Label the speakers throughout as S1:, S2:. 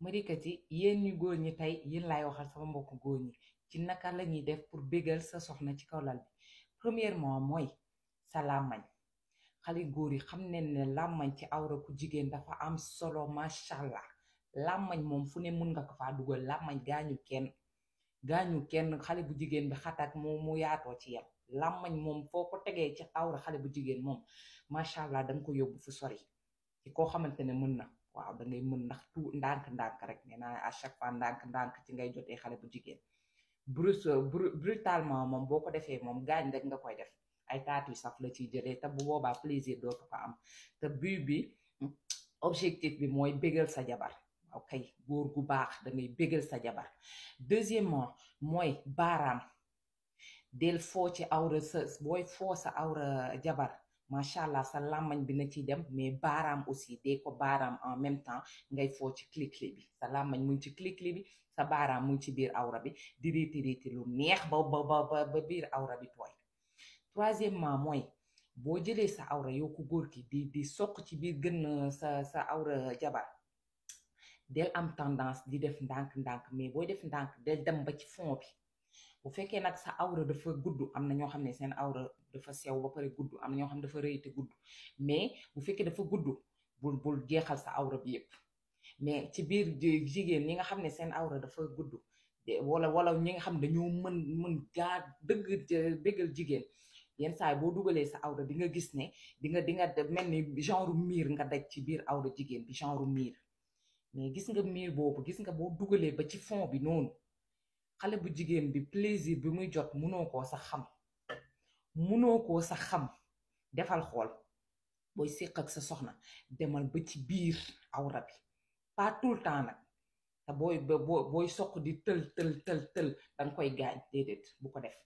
S1: marikat yi yéen ñu góor ñi tey yéen laay waxal sama mbokk góor ñi ci naka la ñuy def pour bégal sa soxna ci kaw lal bi. Premièrement mooy sa làmmañ. xale góor yi xam ne ne làmmañ ci awra ku jigéen dafa am solo macha allah. làmmañ moom fu ne mun nga ko faa dugal. làmmañ gaañu kenn xale bu jigéen bi xatak mu yaatoo ci yem. làmmañ moom foo ko tegee ci awra xale bu jigéen moom macha allah danga ko yóbbu fu sori ci koo xamante ne mën na. waaw da ngay mën ndax tout ndànk-ndànk rek nee naa à chaque fois ndànk-ndànk ci ngay jotee xale bu jigéen. brutalement moom boo ko defee moom gaañ rek nga koy def ay taat yu saf la ciy jëlee te bu boobaa plaisir dootu ko am te but bi objectif bi mooy bégal sa jabar. ok góor gu baax da ngay bégal sa jabar. deuxièmement mooy baaraam del foo ci awra sa booy foo sa awra jabar. macha allah sa làmmañ bi na ciy dem mais baaraam aussi dee ko baaraam en même temps ngay foo ci clicli bi sa làmmañ mu ngi ci clicli bi sa baaraam mu ngi ci biir awra bi di riiti lu neex ba biir awra bi tooy. troisièmement mooy boo jëlee sa awra yow ku góor ki di soq ci biir gën sa awra jabar del am tendance di def ndànk-ndànk mais booy def ndànk del dem ba ci fond bi. bu fekkee nag sa awra dafa gudd am na ñoo xam ne seen awra dafa sew ba pare gudd am na ñoo xam ne dafa rëy te gudd mais bu fekkee dafa gudd bul jeexal sa awra bi yëpp mais ci biir jigéen ñi nga xam ne seen awra dafa gudd wala ñi nga xam ne dañoo mën gaa dëgg dëggal jigéen yenn saa yi boo dugalee sa awra di nga gis ne di nga mel ni genre miir nga daj ci biir awra jigéen bi genre miir mais gis nga miir boobu gis nga boo dugalee ba ci fond bi noonu xale bu jigéen bi plaisir bi muy jot munoo koo sax xam defal xool booy séq ak sa soxna demal ba ci biir awra bi pas tout le temps nag te booy soq di tël danga koy gaañ déedéet bu ko def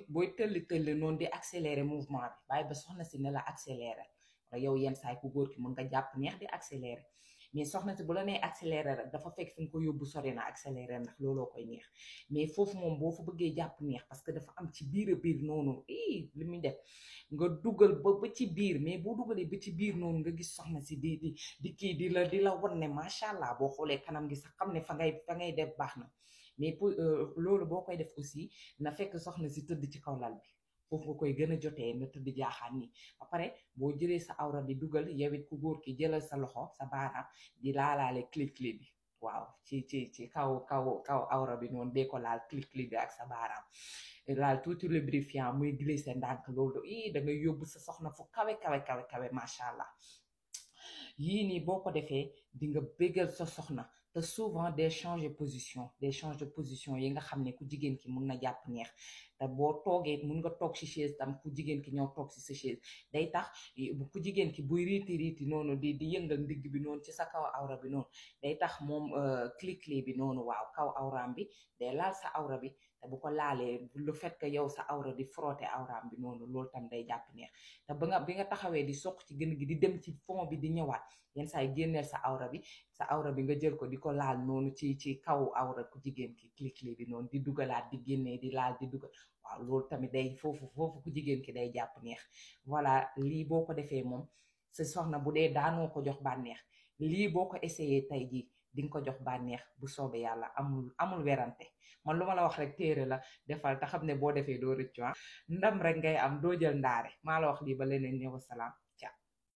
S1: booy tëlli noonu di accélérer mouvement bi bàyyi ba soxna si ne la accélérer wala yow yenn saay ku góor ki mën nga jàpp neex di accélérer mais soxna si bu la nee accéléré rek dafa fekk fi nga ko yóbbu sori na accéléré ndax looloo koy neex mais foofu moom boo fa bëggee jàpp neex parce que dafa am ci biir noonu li muy def nga dugal ba ci biir mais boo dugalee ba ci biir noonu nga gis soxna si di kii di la wan ne macha allah boo xoolee kanam gi sax xam ne fa ngay def baax na mais pour loolu boo koy def aussi na fekk soxna si tëdd ci kaw lal bi. foofu nga koy gën a jotee na tëdd jaaxaan nii ba pare boo jëlee sa awra di dugal yowit ku góor ki jëlal sa loxo sa baaraam di laalaale clicli bi waaw ci kaw awra bi noonu dee ko laal clicli bi ak sa baaraam laal tuuti lubrifiant muy glisser ndànk loolu da ngay yóbbu sa soxna fu kawe macha allah. yii nii boo ko defee di nga bégal sa soxna te souvent des change de position yi nga xam ne ku jigéen ki mun na jàpp neex te boo toogee mun nga toog ci chaise tam ku jigéen ki ñëw toog ci sa chaise day tax ku jigéen ki buy riiti noonu di yëngal ndigg bi noonu ci sa kaw awra bi noonu day tax moom clicli bi noonu waaw kaw awraam bi day laal sa awra bi te bu ko laalee le fait que yow sa awra di frotter awraam bi noonu loolu tam day jàpp neex te bi nga taxawee di soq ci gën gi di dem ci fond bi di ñëwaat yenn saa yi génneel sa awra bi nga jël ko di ko laal noonu ci kaw awra ku jigéen ki clicli bi noonu di dugalaat di génnee di laal di dugal waaw loolu tamit day foofu ku jigéen ki day jàpp neex. voilà lii boo ko defee moom sa soxna bu dee daanoo ko jox bànneex lii boo ko essayé tey jii di nga ko jox bànneex bu soobee yàlla amul werante man lu ma la wax rek téere la defal te xam ne boo defee doo rëccu ndam rek ngay am doo jël ndaare maa la wax lii ba leneen ñëw salaam.